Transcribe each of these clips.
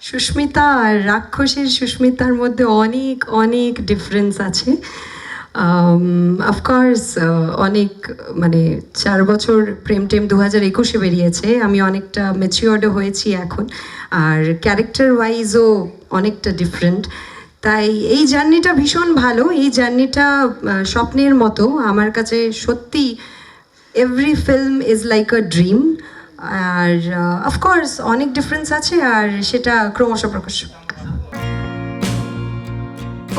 সুস্মিতা আর রাক্ষসের সুস্মিতার মধ্যে অনেক অনেক ডিফারেন্স আছে। অফকোর্স অনেক মানে 4 বছর প্রেম টেম 2021-এ বেরিয়েছে, আমি অনেকটা ম্যাচিওর্ডও হয়েছি এখন, আর ক্যারেক্টার ওয়াইজও অনেকটা ডিফারেন্ট। তাই এই জার্নিটা ভীষণ ভালো, এই জার্নিটা স্বপ্নের মতো আমার কাছে সত্যি। Every film is like a dream. আর অফকোর্স অনেক ডিফারেন্স আছে, আর সেটা ক্রমশ প্রকাশ।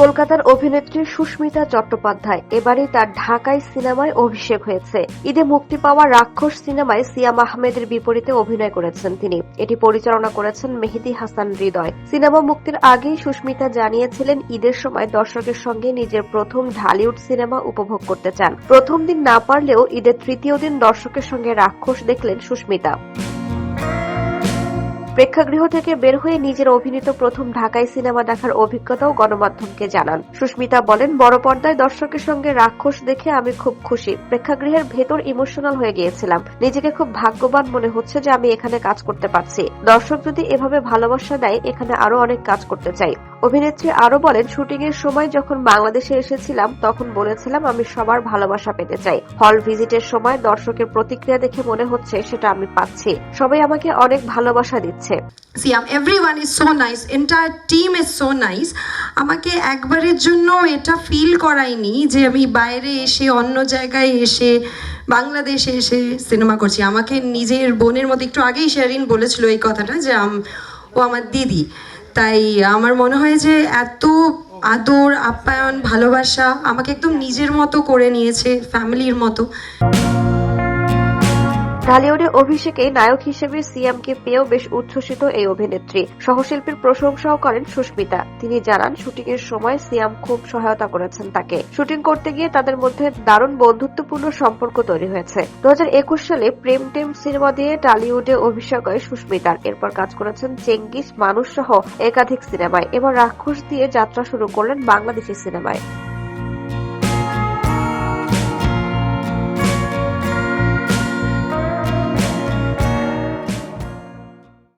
কলকাতার অভিনেত্রী সুস্মিতা চট্টোপাধ্যায় এবারই তার ঢাকায় সিনেমায় অভিষেক হয়েছে। ঈদে মুক্তি পাওয়া রাক্ষস সিনেমায় সিয়াম আহমেদের বিপরীতে অভিনয় করেছেন তিনি। এটি পরিচালনা করেছেন মেহেদী হাসান হৃদয়। সিনেমা মুক্তির আগেই সুস্মিতা জানিয়েছিলেন ঈদের সময় দর্শকের সঙ্গে নিজের প্রথম ঢালিউড সিনেমা উপভোগ করতে চান। প্রথম দিন না পারলেও ঈদের তৃতীয় দিন দর্শকের সঙ্গে রাক্ষস দেখলেন সুস্মিতা। প্রেক্ষাগৃহ থেকে বের হয়ে নিজের অভিনীত প্রথম ঢাকাই সিনেমা দেখার অভিজ্ঞতাও গণমাধ্যমকে জানান। সুস্মিতা বলেন, বড় পর্দায় দর্শকের সঙ্গে রাক্ষস দেখে আমি খুব খুশি। প্রেক্ষাগৃহের ভেতর ইমোশনাল হয়ে গিয়েছিলাম। নিজেকে খুব ভাগ্যবান মনে হচ্ছে যে আমি এখানে কাজ করতে পারছি। দর্শক যদি এভাবে ভালোবাসা দেয়, এখানে আরো অনেক কাজ করতে চাই। অভিনেত্রী আরো বলেন, শুটিং এর সময় যখন বাংলাদেশে এসেছিলাম তখন বলেছিলাম আমি সবার ভালোবাসা পেতে চাই। হল ভিজিটের সময় দর্শকের প্রতিক্রিয়া দেখে মনে হচ্ছে সেটা আমি পাচ্ছি। সবাই আমাকে অনেক ভালোবাসা দিচ্ছে। Siyam, everyone is so nice, entire team is so nice. আমাকে একবারের জন্য এটা ফিল করায়নি যে আমি বাইরে এসে, অন্য জায়গায় এসে, বাংলাদেশে এসে সিনেমা করছি। আমাকে নিজের বোনের মতো, একটু আগেই শেরিন বলেছিল এই কথাটা যে ও আমার দিদি। তাই আমার মনে হয় যে এত আদর, আপ্যায়ন, ভালোবাসা, আমাকে একদম নিজের মতো করে নিয়েছে, ফ্যামিলির মতো। ঢালিউডে অভিষেকে নায়ক হিসেবে সিয়ামকে পেয়েও বেশ উচ্ছ্বসিত এই অভিনেত্রী। সহশিল্পীর প্রশংসাও করেন সুস্মিতা। তিনি জানান, শুটিং এর সময় সিয়াম খুব সহায়তা করেছেন তাকে। শুটিং করতে গিয়ে তাদের মধ্যে দারুণ বন্ধুত্বপূর্ণ সম্পর্ক তৈরি হয়েছে। 2021 সালে প্রেম টেম সিনেমা দিয়ে টালিউডে অভিষেক হয় সুস্মিতার। এরপর কাজ করেছেন চেঙ্গিস, মানুষ সহ একাধিক সিনেমায়। এবার রাক্ষস দিয়ে যাত্রা শুরু করলেন বাংলাদেশি সিনেমায়।